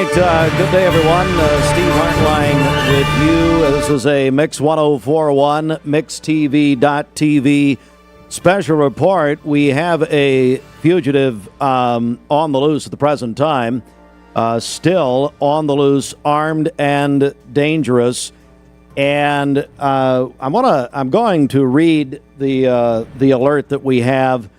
right, good day, everyone. Steve Hartline with you. This is a Mix 1041, MixTV.tv special report. We have a fugitive on the loose at the present time, still on the loose, armed and dangerous. And I'm going to read the alert that we have.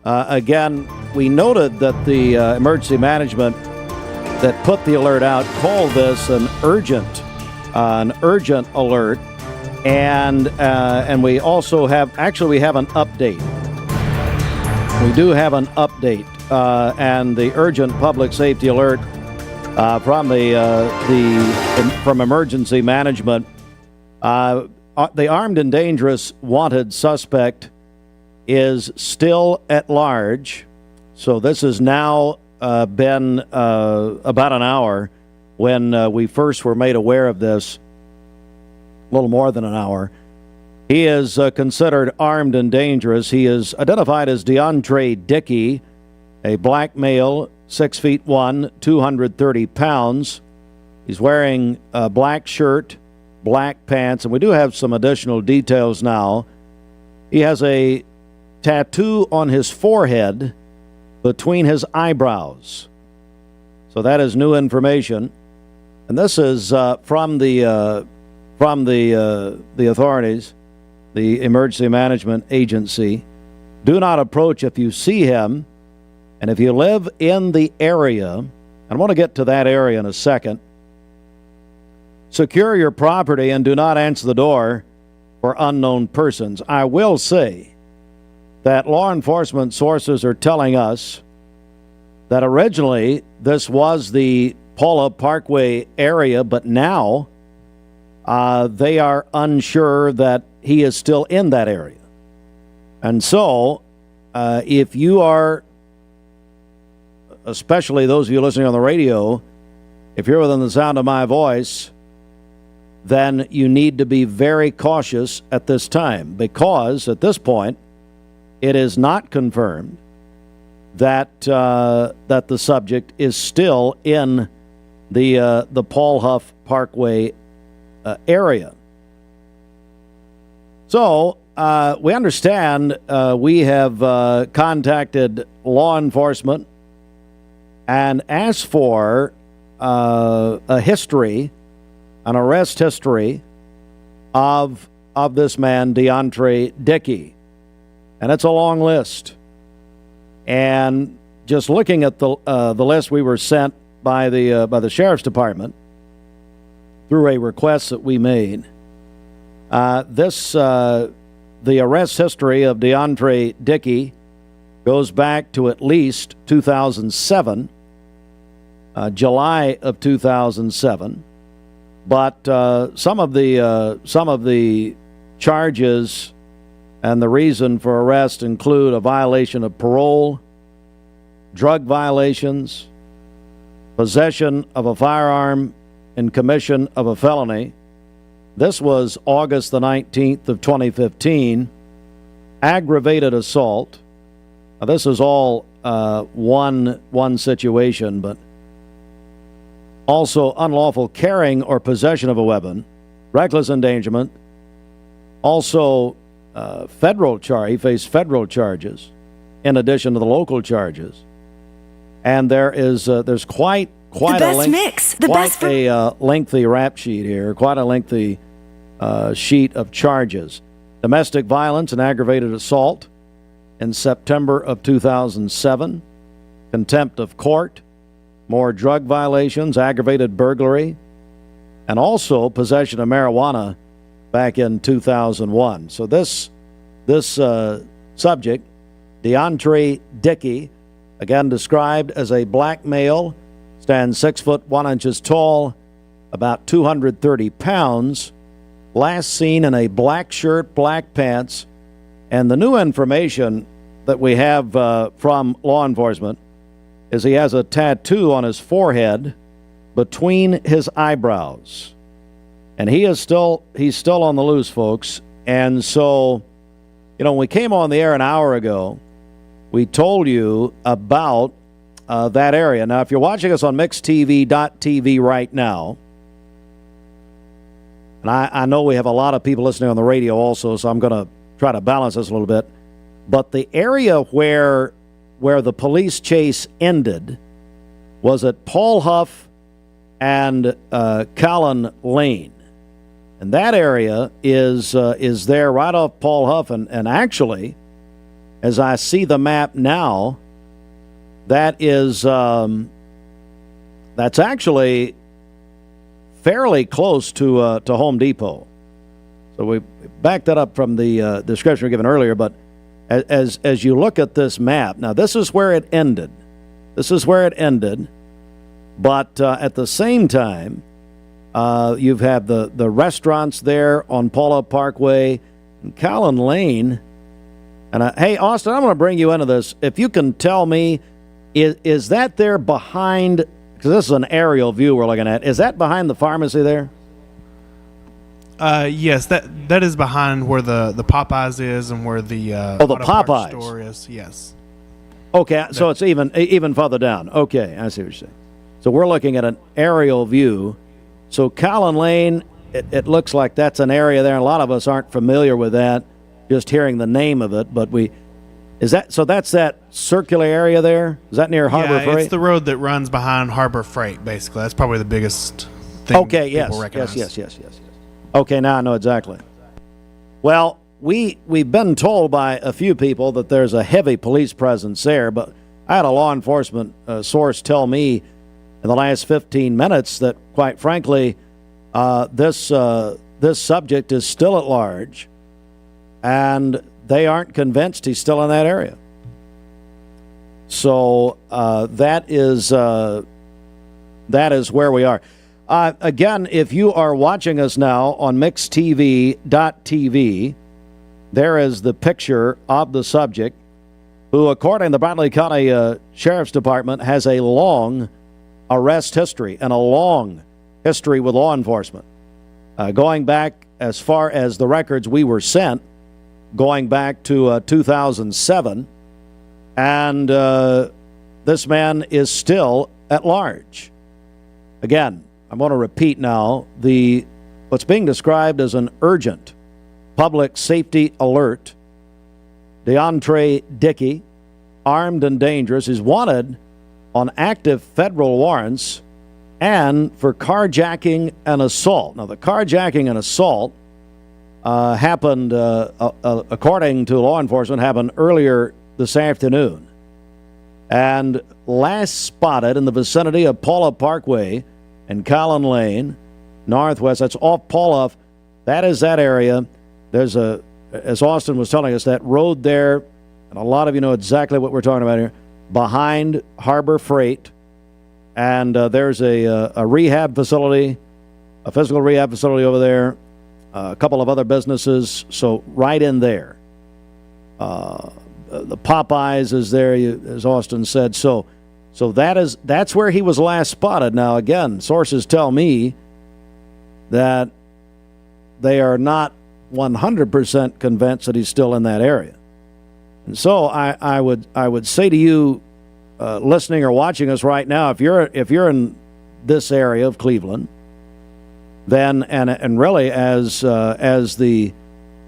Again, we noted that the emergency management that put the alert out called this an urgent alert, and we also have an update. We do have an update, and the urgent public safety alert from from emergency management. The armed and dangerous wanted suspect is still at large. So this has now been about an hour when we first were made aware of this, a little more than an hour. He is considered armed and dangerous. He is identified as DeOuntray Dickey, a black male, 6'1", 230 pounds. He's wearing a black shirt, black pants, and we do have some additional details now. He has a tattoo on his forehead between his eyebrows. So that is new information. And this is from the authorities, the Emergency Management Agency. Do not approach if you see him. And if you live in the area, and I want to get to that area in a second, secure your property and do not answer the door for unknown persons. I will say that law enforcement sources are telling us that originally this was the Paula Parkway area, but now they are unsure that he is still in that area. And so if you are, especially those of you listening on the radio, if you're within the sound of my voice, then you need to be very cautious at this time, because at this point, it is not confirmed that that the subject is still in the Paul Huff Parkway area. So we understand we have contacted law enforcement and asked for a history, an arrest history of this man, DeOuntray Dickey. And it's a long list. And just looking at the list we were sent by the Sheriff's Department through a request that we made, the arrest history of DeOuntray Dickey goes back to at least 2007, July of 2007. But some of the charges and the reason for arrest include a violation of parole, drug violations, possession of a firearm, and commission of a felony. This was August the 19th of 2015. Aggravated assault. Now, this is all one situation, but also unlawful carrying or possession of a weapon, reckless endangerment, also federal charge. He faced federal charges in addition to the local charges, and there's quite a lengthy rap sheet here, quite a lengthy sheet of charges. Domestic violence and aggravated assault in September of 2007, contempt of court, more drug violations, aggravated burglary, and also possession of marijuana back in 2001. So this subject, DeOuntray Dickey, again described as a black male, stands 6'1" tall, about 230 pounds, last seen in a black shirt, black pants, and the new information that we have from law enforcement is he has a tattoo on his forehead between his eyebrows. And he's still on the loose, folks. And so, when we came on the air an hour ago, we told you about that area. Now, if you're watching us on mixtv.tv right now, and I know we have a lot of people listening on the radio also, so I'm going to try to balance this a little bit. But the area where the police chase ended was at Paul Huff and Callan Lane. And that area is there right off Paul Huff. And actually, as I see the map now, that is that's actually fairly close to Home Depot. So we backed that up from the description we given earlier. But as you look at this map, now this is where it ended. This is where it ended. But at the same time, you have the restaurants there on Paula Parkway and Callan Lane. And hey, Austin, I'm going to bring you into this. If you can tell me, is that there behind, because this is an aerial view we're looking at, is that behind the pharmacy there? Yes, that is behind where the Popeyes is and where the the Popeyes store is. Yes. Okay, so it's even further down. Okay, I see what you're saying. So we're looking at an aerial view. So Callan Lane, it looks like that's an area there, and a lot of us aren't familiar with that, just hearing the name of it. But so that's that circular area there? Is that near Harbor Freight? Yeah, it's the road that runs behind Harbor Freight, basically. That's probably the biggest thing people recognize. Yes. Okay, now I know exactly. Well, we've been told by a few people that there's a heavy police presence there, but I had a law enforcement source tell me in the last 15 minutes that, quite frankly, this subject is still at large, and they aren't convinced he's still in that area. So that is where we are. Again, if you are watching us now on mixtv.tv, there is the picture of the subject who, according to the Bradley County Sheriff's Department, has a long arrest history and a long history with law enforcement, going back as far as the records we were sent, going back to 2007, and this man is still at large. Again, I'm going to repeat now, what's being described as an urgent public safety alert. DeOUNTRAY Dickey, armed and dangerous, is wanted on active federal warrants and for carjacking and assault. Now, the carjacking and assault happened, according to law enforcement, happened earlier this afternoon. And last spotted in the vicinity of Paula Parkway and Callan Lane, northwest. That's off Paula. That is that area. There's as Austin was telling us, that road there, and a lot of you know exactly what we're talking about here, behind Harbor Freight, and there's a rehab facility, a physical rehab facility over there, a couple of other businesses, so right in there. The Popeyes is there, as Austin said. So that's where he was last spotted. Now, again, sources tell me that they are not 100% convinced that he's still in that area. And so I would say to you, listening or watching us right now, if you're in this area of Cleveland, then and really as the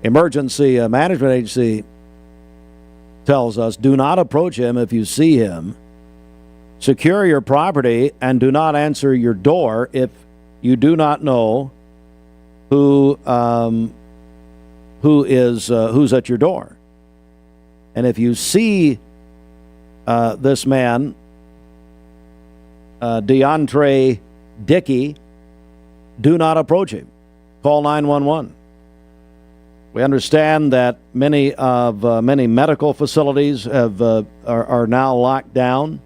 emergency management agency tells us, do not approach him if you see him. Secure your property and do not answer your door if you do not know who's at your door. And if you see this man, DeOUNTRAY Dickey, do not approach him. Call 911. We understand that many medical facilities are now locked down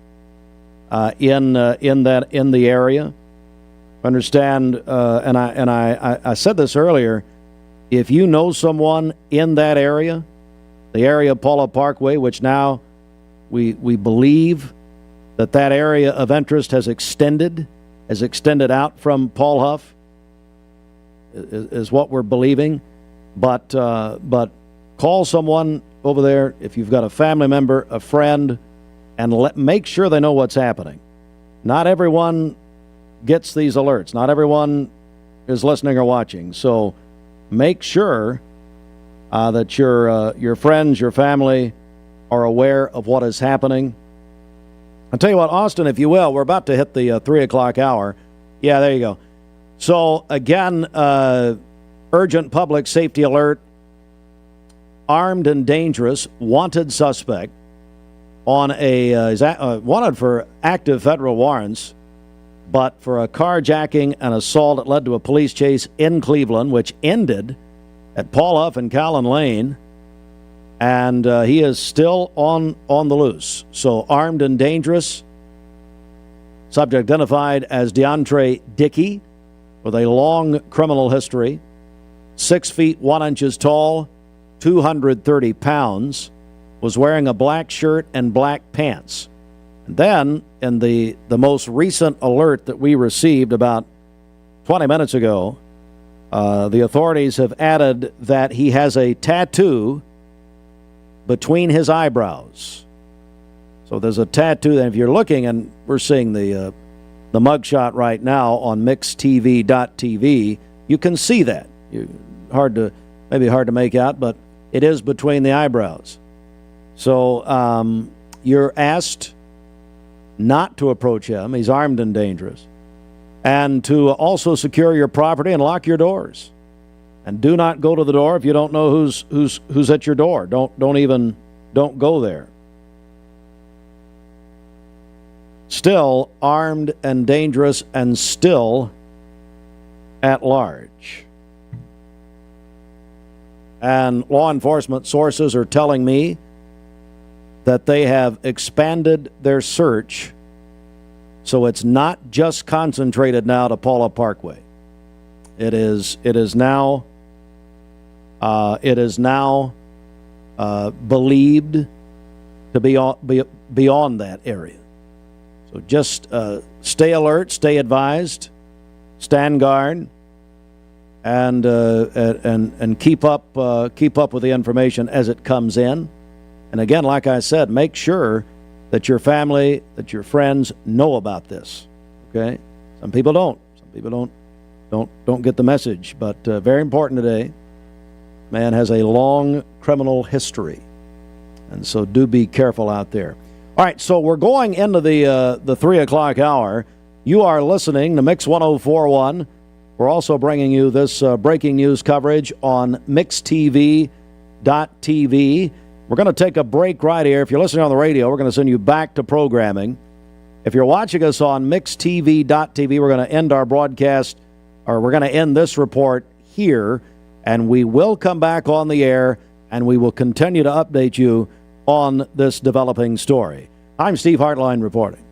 in the area. Understand, and I said this earlier. If you know someone in that area, the area of Paula Parkway, which now we believe that area of interest has extended out from Paul Huff, is what we're believing. But call someone over there if you've got a family member, a friend, and make sure they know what's happening. Not everyone gets these alerts. Not everyone is listening or watching. So make sure that your friends, your family are aware of what is happening. I'll tell you what, Austin, if you will, we're about to hit the 3 o'clock hour. Yeah, there you go. So, again, urgent public safety alert. Armed and dangerous, wanted suspect on is wanted for active federal warrants, but for a carjacking and assault that led to a police chase in Cleveland, which ended at Paul Huff and Callan Lane, and he is still on the loose. So armed and dangerous, subject identified as DeOUNTRAY Dickey, with a long criminal history, 6 feet 1 inches tall, 230 pounds, was wearing a black shirt and black pants. And then, in the most recent alert that we received about 20 minutes ago, the authorities have added that he has a tattoo between his eyebrows. So there's a tattoo, and if you're looking, and we're seeing the mugshot right now on mixtv.tv, you can see that. Maybe hard to make out, but it is between the eyebrows. So you're asked not to approach him. He's armed and dangerous. And to also secure your property and lock your doors. And do not go to the door if you don't know who's at your door. Don't go there. Still armed and dangerous and still at large. And law enforcement sources are telling me that they have expanded their search, so it's not just concentrated now to Paula Parkway. It is now believed to be beyond that area. So just stay alert, stay advised, stand guard, and keep up with the information as it comes in. And again, like I said, make sure that your family, that your friends know about this. Okay? Some people don't. Some people don't get the message. But very important today. Man has a long criminal history, and so do be careful out there. All right, so we're going into the 3 o'clock hour. You are listening to Mix 104.1. We're also bringing you this breaking news coverage on mixtv.tv. We're going to take a break right here. If you're listening on the radio, we're going to send you back to programming. If you're watching us on mixtv.tv, we're going to end our broadcast, or we're going to end this report here, and we will come back on the air, and we will continue to update you on this developing story. I'm Steve Hartline reporting.